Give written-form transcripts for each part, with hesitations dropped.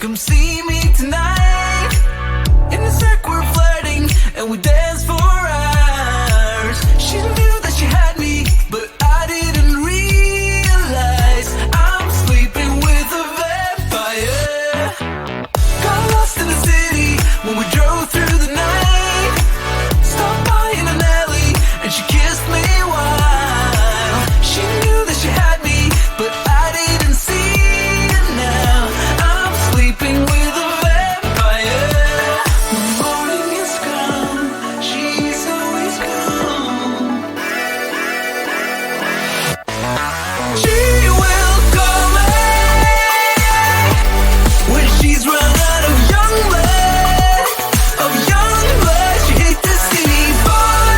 Come see me tonight. In the circle we're flirting and we dance for hours. She knew that she had me, but I didn't realize I'm sleeping with a vampire. Got lost in the city when we drove through the night. Stopped by in an alley and she kissed me while she knew that she had me, but I didn't see it now. I'm sleeping with a vampire. When morning is come, she's always gone. She will call me when she's run out of young blood, of young blood. She hates to see me fall.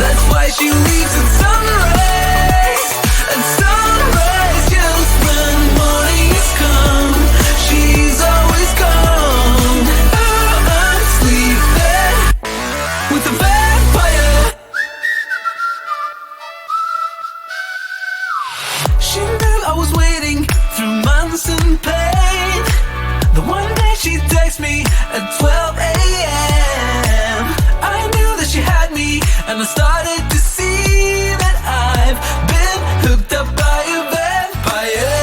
That's why she leaves at sunrise. At sunrise, just when morning has come, she's always gone. I'm sleeping with a vampire. She knew I was waiting through months in pain. The one day she texted me at 12 a.m. I knew that she had me, and I started to see that I've been hooked up by a vampire.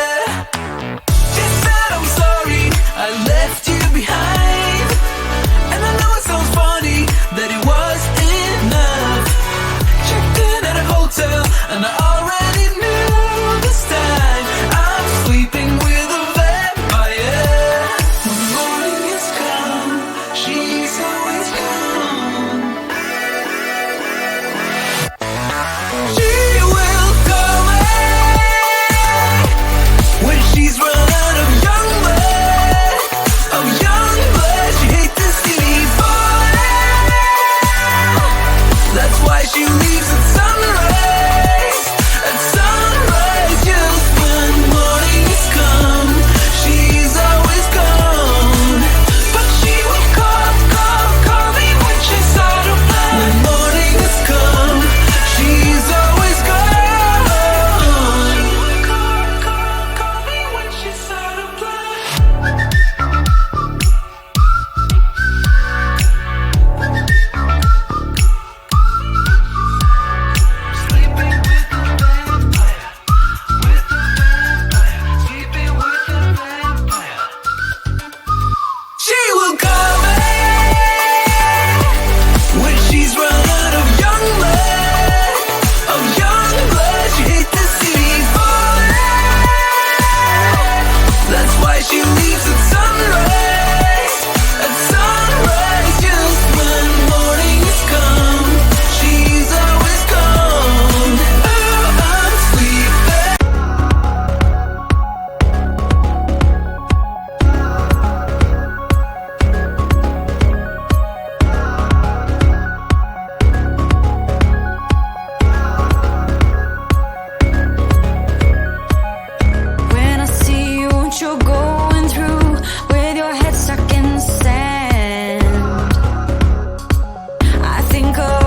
She said I'm sorry I left you behind, and I know it sounds funny that it was enough. Checked in at a hotel and I already knew this time I'm sleeping with a vampire. When morning has come, she's always gone. She will call me when she's run out of young blood, of young blood. She hates to see me fall. That's why she leaves at sunrise. At sunrise, just when morning has come, she's always gone. But she will call me when she's out of blood. When morning has come, she's always gone. She will call me when she's out of blood. Sleeping with a vampire, with a vampire, sleeping with a vampire. She will call me when she's run out of young blood, of young blood. She hates to see me fall. That's why she leaves at sunrise. At sunrise, just when morning has come, she's always gone. Oh, I'm sleeping. When I see you, what you're going through, with your head stuck in the sand, I think of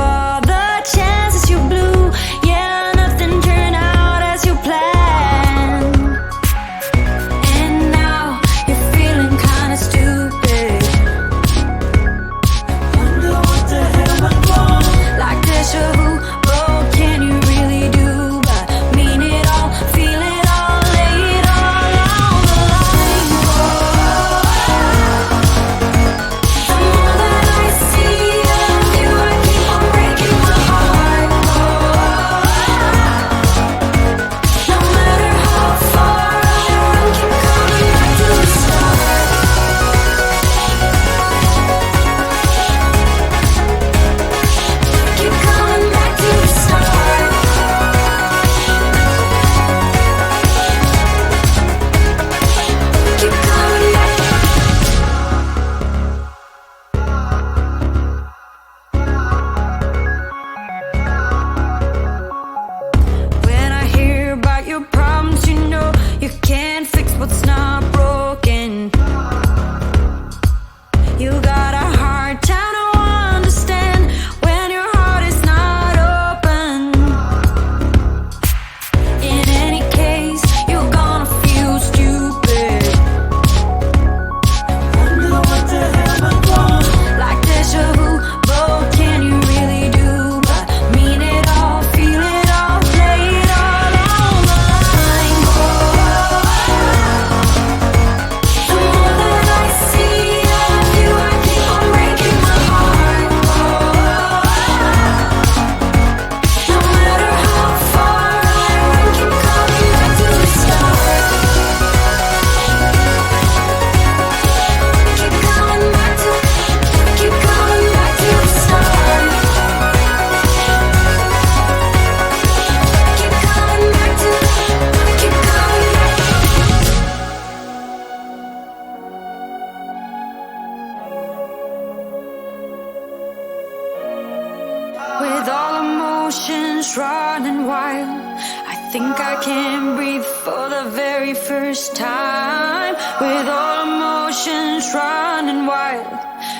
emotions running wild. I think I can breathe for the very first time. With all emotions running wild,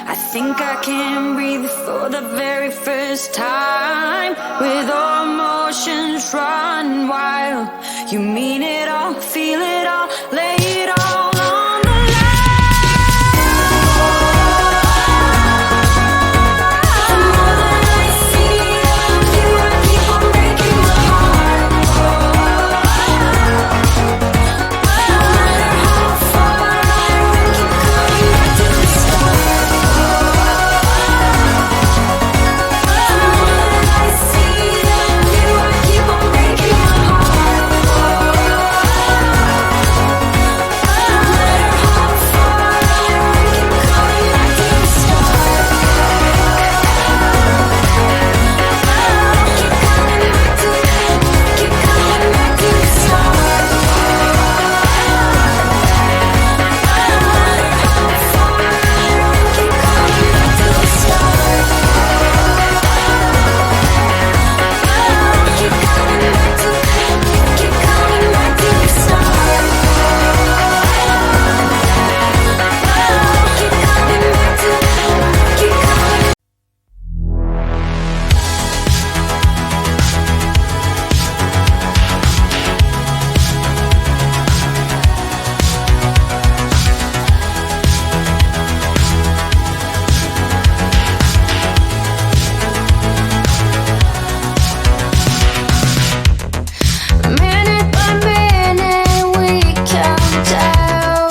I think I can breathe for the very first time. With all emotions running wild, you mean it all, feel it all, lay it all on the line. The more that I see of you, I keep on breaking my heart. No matter how far I run, keep coming back to the start. The more that I see of you, I keep on breaking my heart. No matter how far I run, keep coming back to the start. Keep coming back to the start. No matter how far I run, keep coming back to the start. Keep coming back to the start. Keep coming back to the start. Minute by minute we count down.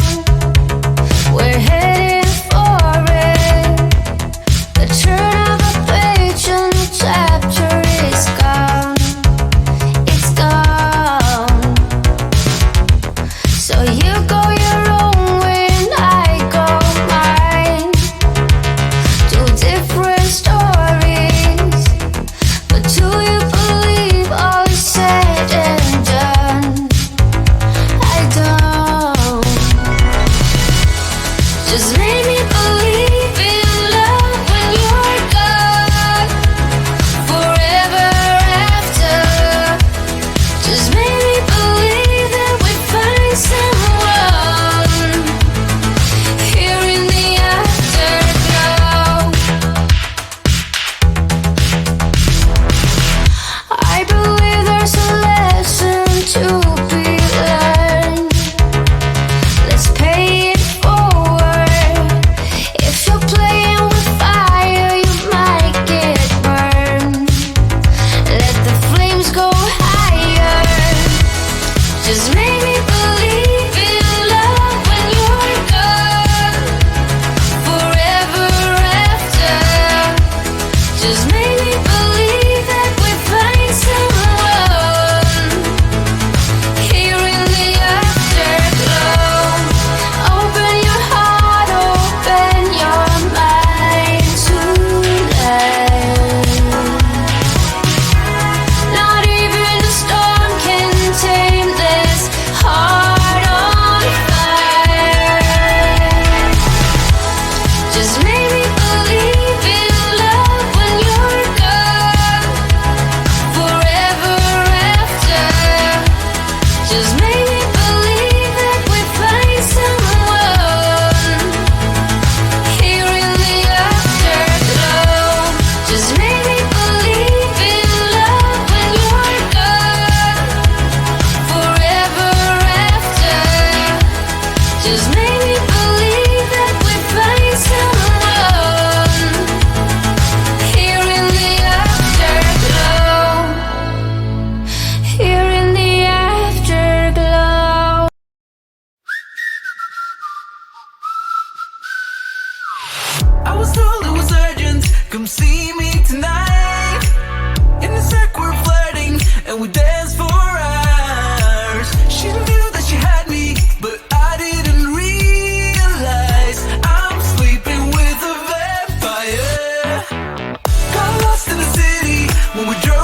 We're heading for it. The turn of the page and the chapter is gone. It's gone. So you go your own way and I go mine. Two different stories, but do you believe all is said and done? I don't. Just make me believe in love when you're gone. Forever after. Just make me believe that we find someone here in the afterglow. I believe there's a lesson to be learned. Let's pay it forward. If you're playing with fire, you might get burned. Let the flames go higher. Just make me believe in love when you're gone. Forever after. Just make me believe that we find someone here in the afterglow. Open your heart, open your mind to life. Not even a storm can tame this heart on fire. Just make me believe in love when you're gone. Forever after. Just make me believe that we find someone here in the afterglow. Just make me believe in love when you're gone. Forever after. Just make me believe that we find someone here in the afterglow. Here in the afterglow. I was told it was urgent, come see me tonight. In the circle we're flirting and we danced for hours. She knew that she had me, but I didn't realize I'm sleeping with a vampire. Got lost in the city when we drove